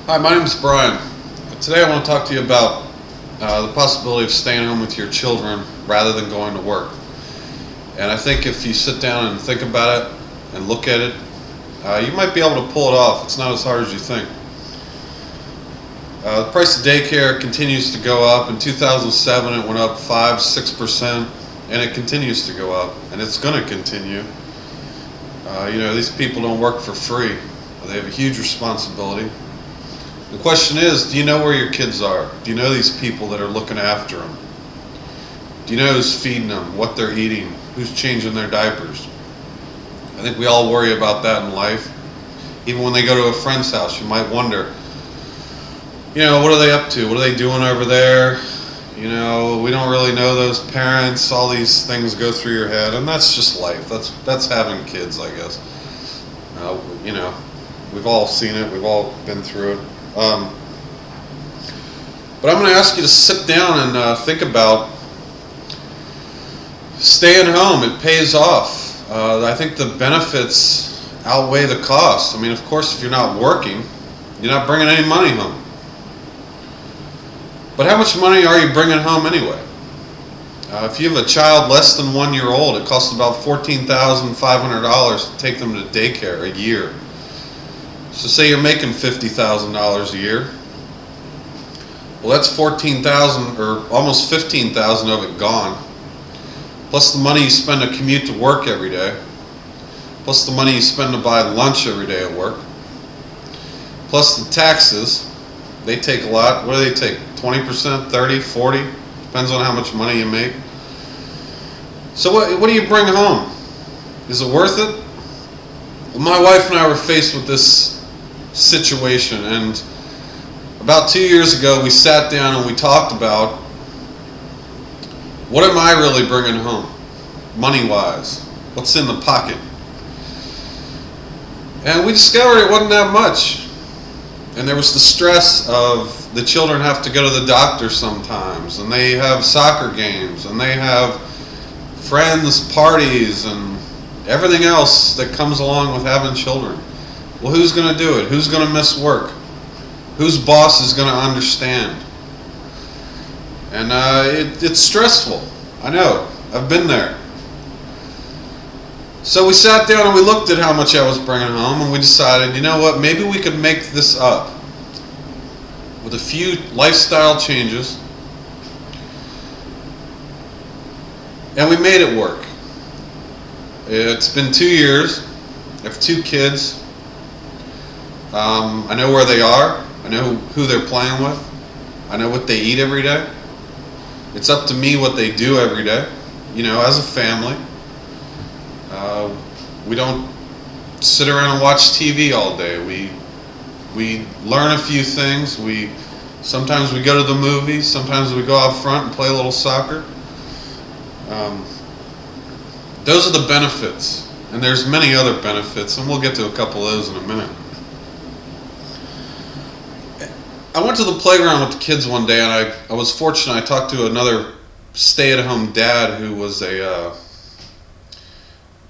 Hi, my name is Brian. Today I want to talk to you about the possibility of staying home with your children rather than going to work. And I think if you sit down and think about it and look at it, you might be able to pull it off. It's not as hard as you think. The price of daycare continues to go up. In 2007 it went up 5-6%, and it continues to go up, and it's going to continue. These people don't work for free. They have a huge responsibility. The question is, do you know where your kids are? Do you know these people that are looking after them? Do you know who's feeding them, what they're eating, who's changing their diapers? I think we all worry about that in life. Even when they go to a friend's house, you might wonder, what are they up to? What are they doing over there? We don't really know those parents. All these things go through your head, and that's just life. That's having kids, I guess. We've all seen it. We've all been through it. But I'm going to ask you to sit down and think about staying home. It pays off. I think the benefits outweigh the costs. I mean, of course, if you're not working, you're not bringing any money home. But how much money are you bringing home anyway? If you have a child less than 1 year old, it costs about $14,500 to take them to daycare a year. So say you're making $50,000 a year. Well, that's $14,000 or almost $15,000 of it gone. Plus the money you spend to commute to work every day. Plus the money you spend to buy lunch every day at work. Plus the taxes. They take a lot. What do they take? 20%, 30, 40? Depends on how much money you make. So what do you bring home? Is it worth it? Well, my wife and I were faced with this situation, and about 2 years ago we sat down and we talked about, what am I really bringing home, money-wise? What's in the pocket? And we discovered it wasn't that much. And there was the stress of the children have to go to the doctor sometimes, and they have soccer games, and they have friends, parties, and everything else that comes along with having children. Well, who's going to do it? Who's going to miss work? Whose boss is going to understand? And it's stressful. I know. I've been there. So we sat down and we looked at how much I was bringing home, and we decided, you know what, maybe we could make this up with a few lifestyle changes. And we made it work. It's been 2 years. I have 2 kids. I know where they are. I know who they're playing with. I know what they eat every day. It's up to me what they do every day. As a family. We don't sit around and watch TV all day. We learn a few things. Sometimes we go to the movies. Sometimes we go out front and play a little soccer. Those are the benefits. And there's many other benefits, and we'll get to a couple of those in a minute. I went to the playground with the kids one day, and I was fortunate. I talked to another stay-at-home dad who was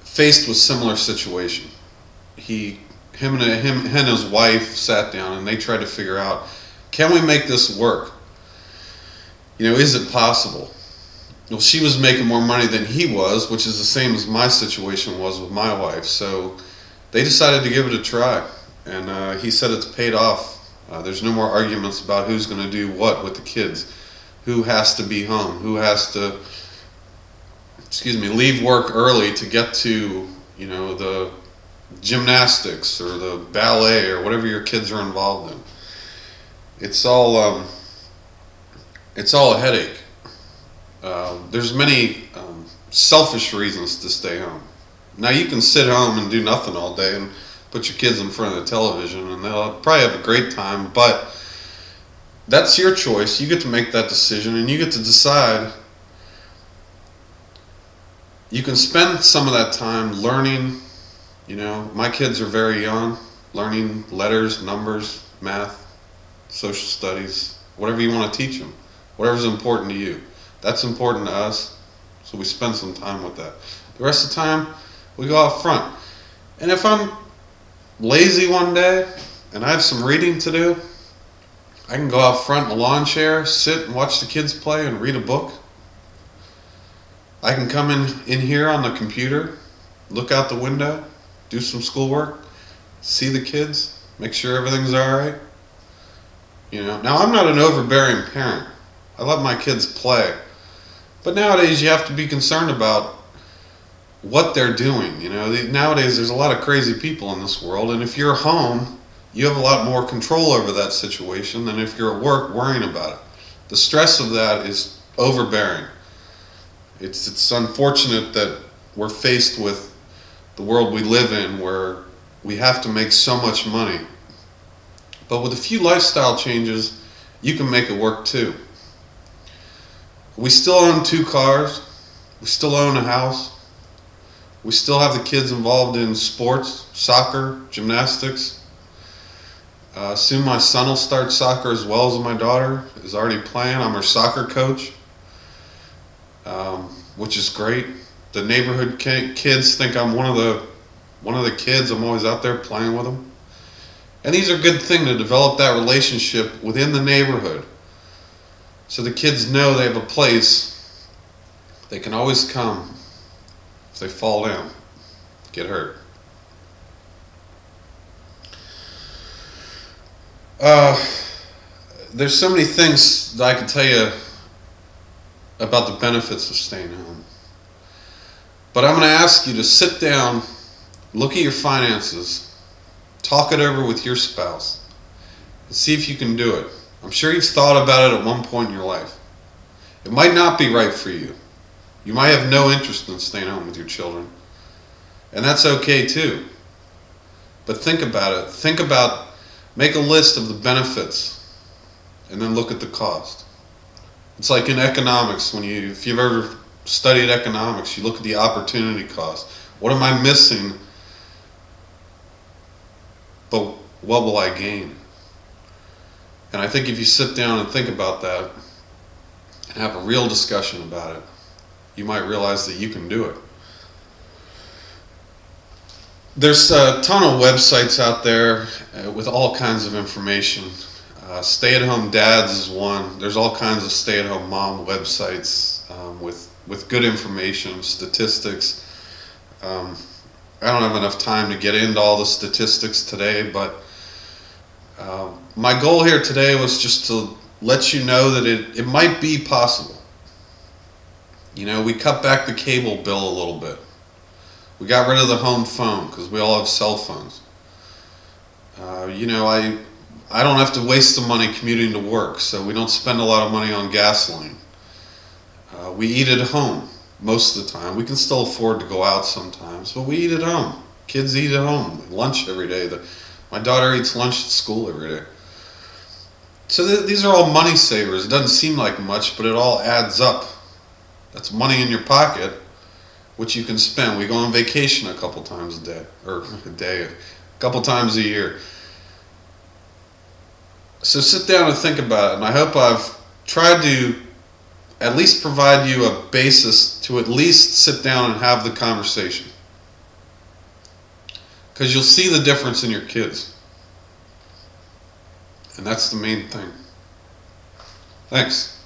faced with similar situation. Him and his wife sat down, and they tried to figure out, can we make this work? Is it possible? Well, she was making more money than he was, which is the same as my situation was with my wife. So they decided to give it a try, and he said it's paid off. There's no more arguments about who's going to do what with the kids, who has to be home, who has to, leave work early to get to, the gymnastics or the ballet or whatever your kids are involved in. It's all a headache. There's many selfish reasons to stay home. Now you can sit home and do nothing all day and put your kids in front of the television, and they'll probably have a great time, but that's your choice. You get to make that decision, and you get to decide. You can spend some of that time learning. My kids are very young, learning letters, numbers, math, social studies, whatever you want to teach them, whatever's important to you. That's important to us, so we spend some time with that. The rest of the time, we go out front. And if I'm lazy one day and I have some reading to do, I can go out front in a lawn chair, sit and watch the kids play and read a book. I can come in here on the computer, look out the window, do some schoolwork, see the kids, make sure everything's all right. You know, now I'm not an overbearing parent. I let my kids play. But nowadays you have to be concerned about what they're doing. You know, nowadays there's a lot of crazy people in this world, and if you're home, you have a lot more control over that situation than if you're at work worrying about it. The stress of that is overbearing. It's unfortunate that we're faced with the world we live in where we have to make so much money. But with a few lifestyle changes, you can make it work too. We still own 2 cars. We still own a house. We still have the kids involved in sports, soccer, gymnastics. Soon my son will start soccer as well as my daughter is already playing. I'm her soccer coach, which is great. The neighborhood kids think I'm one of the kids. I'm always out there playing with them. And these are good things to develop that relationship within the neighborhood, so the kids know they have a place they can always come if they fall down, get hurt. There's so many things that I can tell you about the benefits of staying home. But I'm going to ask you to sit down, look at your finances, talk it over with your spouse, and see if you can do it. I'm sure you've thought about it at one point in your life. It might not be right for you. You might have no interest in staying home with your children. And that's okay too. But think about it. Make a list of the benefits and then look at the cost. It's like in economics, if you've ever studied economics, you look at the opportunity cost. What am I missing? But what will I gain? And I think if you sit down and think about that and have a real discussion about it, you might realize that you can do it. There's a ton of websites out there with all kinds of information. Stay-at-home dads is one. There's all kinds of stay-at-home mom websites with good information, statistics. I don't have enough time to get into all the statistics today, but my goal here today was just to let you know that it might be possible. You know, we cut back the cable bill a little bit. We got rid of the home phone because we all have cell phones. You know, I don't have to waste the money commuting to work, so we don't spend a lot of money on gasoline. We eat at home most of the time. We can still afford to go out sometimes, but we eat at home. Kids eat at home. Lunch every day. My daughter eats lunch at school every day. So these are all money savers. It doesn't seem like much, but it all adds up. That's money in your pocket, which you can spend. We go on vacation a couple times a couple times a year. So sit down and think about it, and I hope I've tried to at least provide you a basis to at least sit down and have the conversation. Because you'll see the difference in your kids. And that's the main thing. Thanks.